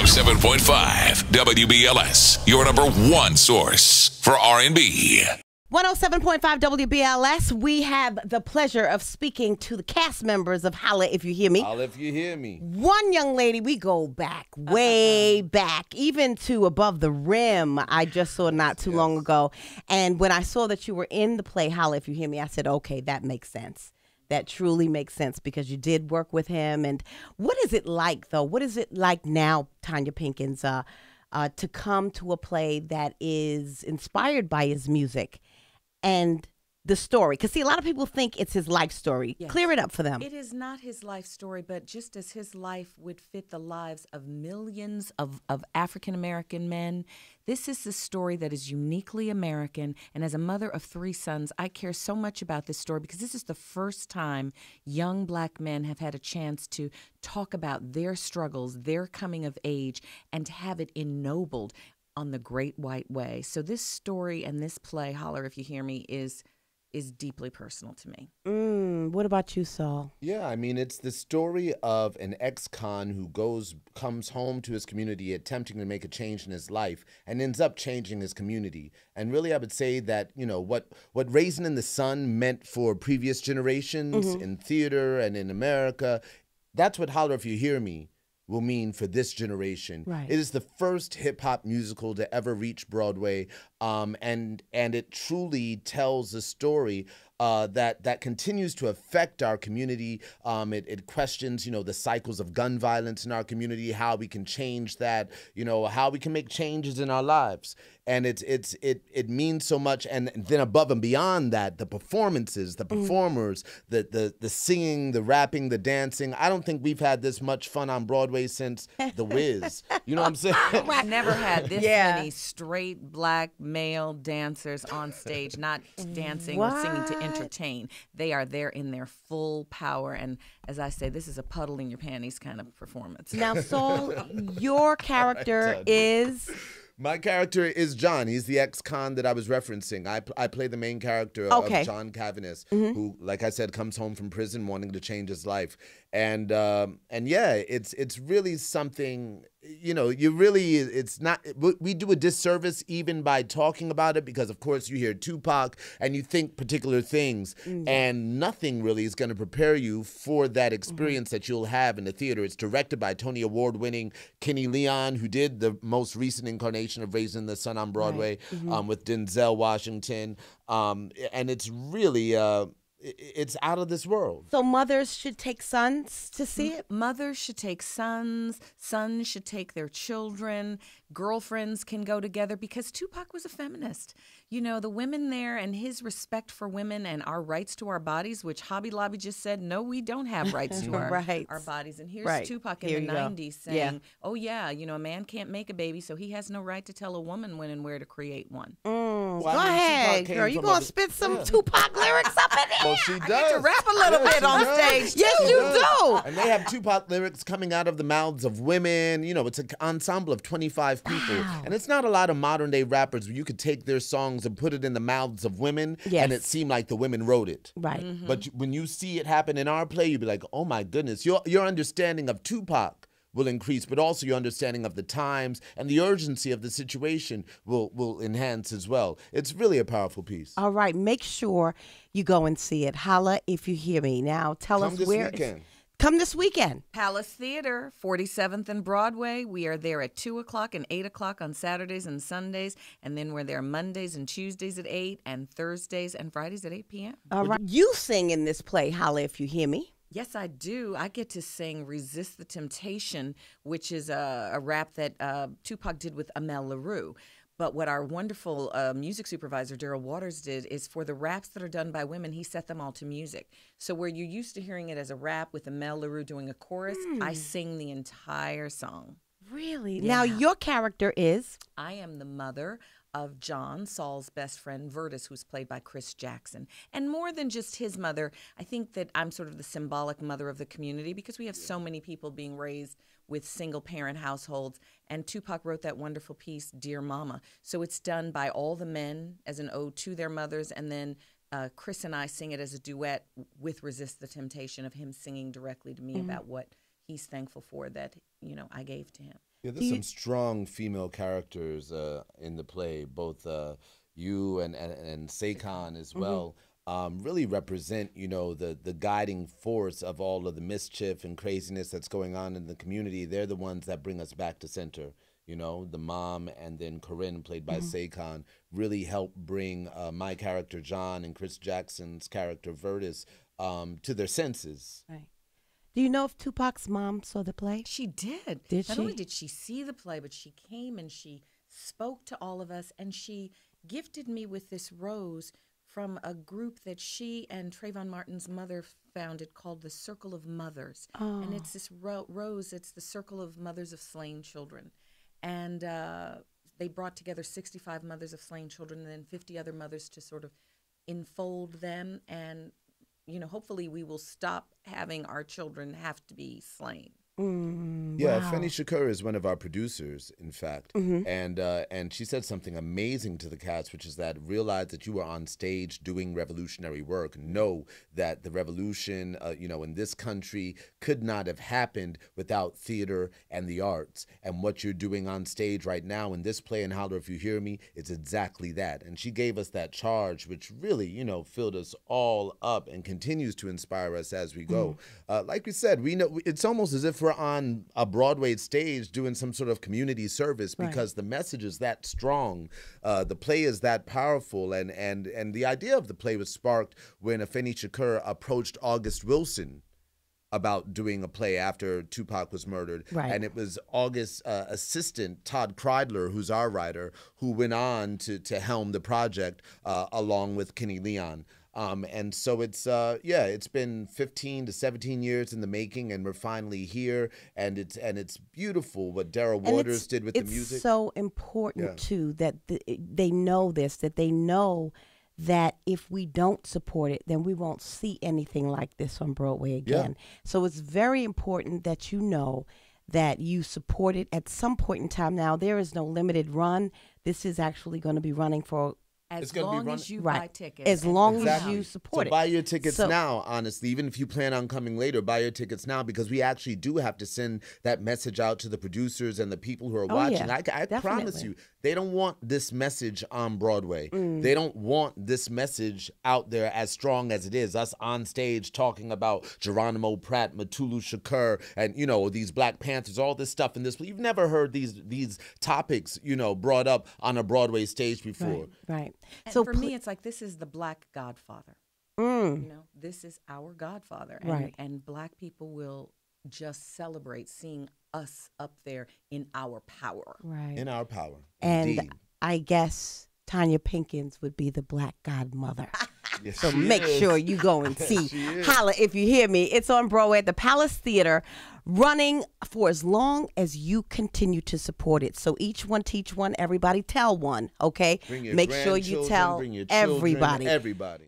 107.5 WBLS, your number one source for R&B. 107.5 WBLS, we have the pleasure of speaking to the cast members of Holla If You Hear Me. Holla If You Hear Me. One young lady, we go back, way back, even to Above the Rim, I just saw not too long ago. And when I saw that you were in the play Holla If You Hear Me, I said, okay, that makes sense. That truly makes sense because you did work with him. And what is it like, though? What is it like now, Tanya Pinkins, to come to a play that is inspired by his music and the story? Because, see, a lot of people think it's his life story. Yes. Clear it up for them. It is not his life story, but just as his life would fit the lives of millions of African-American men, this is the story that is uniquely American. And as a mother of 3 sons, I care so much about this story because this is the first time young black men have had a chance to talk about their struggles, their coming of age, and to have it ennobled on the great white way. So this story and this play, Holler If You Hear Me, is deeply personal to me. What about you, Saul? Yeah, I mean, it's the story of an ex-con who comes home to his community attempting to make a change in his life and ends up changing his community. And really, I would say that, you know, what Raisin in the Sun meant for previous generations in theater and in America, that's what Holler If You Hear Me will mean for this generation. Right. It is the first hip-hop musical to ever reach Broadway, and it truly tells a story that continues to affect our community. It questions, you know, the cycles of gun violence in our community, how we can change that, you know, how we can make changes in our lives. And it means so much. And then above and beyond that, the performances, the performers, the singing, the rapping, the dancing. I don't think we've had this much fun on Broadway since The Wiz. You know what I'm saying? I've never had this many straight black male dancers on stage, not dancing or singing to entertain. They are there in their full power. And as I say, this is a puddle in your panties kind of performance. Now, Saul, your character is... My character is John. He's the ex-con that I was referencing. I play the main character of John Cavanis, who, like I said, comes home from prison wanting to change his life. And yeah, it's really something, you know, it's not, we do a disservice even by talking about it because, of course, you hear Tupac and you think particular things and nothing really is going to prepare you for that experience that you'll have in the theater. It's directed by Tony Award-winning Kenny Leon, who did the most recent incarnation of Raisin in the Sun on Broadway with Denzel Washington. And it's really... it's out of this world. So mothers should take sons to see it? Mothers should take sons. Sons should take their children. Girlfriends can go together because Tupac was a feminist. You know, the women there and his respect for women and our rights to our bodies, which Hobby Lobby just said, no, we don't have rights to our bodies. And here's Tupac in the 90s saying, oh, yeah, you know, a man can't make a baby, so he has no right to tell a woman when and where to create one. Well, Go ahead, girl. You going to spit some Tupac lyrics up in there? Well, she does. I get to rap a little bit on stage. Yes, you do. And they have Tupac lyrics coming out of the mouths of women. You know, it's an ensemble of 25 people. And it's not a lot of modern day rappers where you could take their songs and put it in the mouths of women and it seemed like the women wrote it. Right. But when you see it happen in our play, you'd be like, oh my goodness, your understanding of Tupac will increase, but also your understanding of the times and the urgency of the situation will enhance as well. It's really a powerful piece. All right. Make sure you go and see it. Holla If You Hear Me. Now, tell us where. Come this weekend. Palace Theater, 47th and Broadway. We are there at 2 o'clock and 8 o'clock on Saturdays and Sundays. And then we're there Mondays and Tuesdays at 8 and Thursdays and Fridays at 8 p.m. All right. You sing in this play, Holla If You Hear Me. Yes, I do. I get to sing Resist the Temptation, which is a rap that Tupac did with Amel LaRue. But what our wonderful music supervisor, Daryl Waters, did is for the raps that are done by women, he set them all to music. So where you're used to hearing it as a rap with Amel LaRue doing a chorus, I sing the entire song. Really? Yeah. Now, your character is? I am the mother of John, Saul's best friend, Vertus, who's played by Chris Jackson. And more than just his mother, I think that I'm sort of the symbolic mother of the community because we have so many people being raised with single-parent households. And Tupac wrote that wonderful piece, Dear Mama. So it's done by all the men as an ode to their mothers, and then Chris and I sing it as a duet with Resist the Temptation of him singing directly to me about what he's thankful for that, you know, I gave to him. Yeah, there's some strong female characters in the play, both you and Sakan as well. Really represent, you know, the guiding force of all of the mischief and craziness that's going on in the community. They're the ones that bring us back to center. You know, the mom and then Corinne, played by Sakan, really helped bring my character John and Chris Jackson's character Vertus to their senses. Right. Do you know if Tupac's mom saw the play? She did. Not only did she see the play, but she came and she spoke to all of us, and she gifted me with this rose from a group that she and Trayvon Martin's mother founded called the Circle of Mothers. Oh. And it's this rose, it's the Circle of Mothers of Slain Children. And they brought together 65 mothers of slain children and then 50 other mothers to sort of enfold them. And, you know, hopefully we will stop having our children have to be slain. Yeah, wow. Feni Shakur is one of our producers, in fact, and she said something amazing to the cast, which is that realize that you are on stage doing revolutionary work. Know that the revolution, you know, in this country could not have happened without theater and the arts. And what you're doing on stage right now in this play, and Holla, If You Hear Me, it's exactly that. And she gave us that charge, which really, you know, filled us all up and continues to inspire us as we go. Like we said, we know it's almost as if we're on a Broadway stage doing some sort of community service, because the message is that strong, the play is that powerful, and the idea of the play was sparked when Feni Shakur approached August Wilson about doing a play after Tupac was murdered. Right. And it was August's assistant, Todd Kreidler, who's our writer, who went on to helm the project along with Kenny Leon. And so it's it's been 15 to 17 years in the making, and we're finally here, and it's beautiful what Daryl Waters did with the music. It's so important too that they know this, that they know that if we don't support it, then we won't see anything like this on Broadway again. So it's very important that you know that you support it at some point in time. Now, there is no limited run. This is actually going to be running for as long as you buy tickets. As long as you support it. So buy your tickets now, honestly. Even if you plan on coming later, buy your tickets now, because we actually do have to send that message out to the producers and the people who are watching. I promise you, they don't want this message on Broadway. They don't want this message out there as strong as it is. Us on stage talking about Geronimo Pratt, Mutulu Shakur, and, you know, these Black Panthers, all this stuff in this. You've never heard these topics, you know, brought up on a Broadway stage before. Right. And so for me, it's like, this is the Black Godfather. You know, this is our Godfather. And Black people will just celebrate seeing us up there in our power. Right. In our power. And indeed. I guess Tanya Pinkins would be the Black Godmother. Yes, so make sure you go and see Holla If You Hear Me. It's on Broadway at the Palace Theater, running for as long as you continue to support it. So each one teach one, everybody tell one, okay? Bring your make sure you tell bring your everybody. Everybody.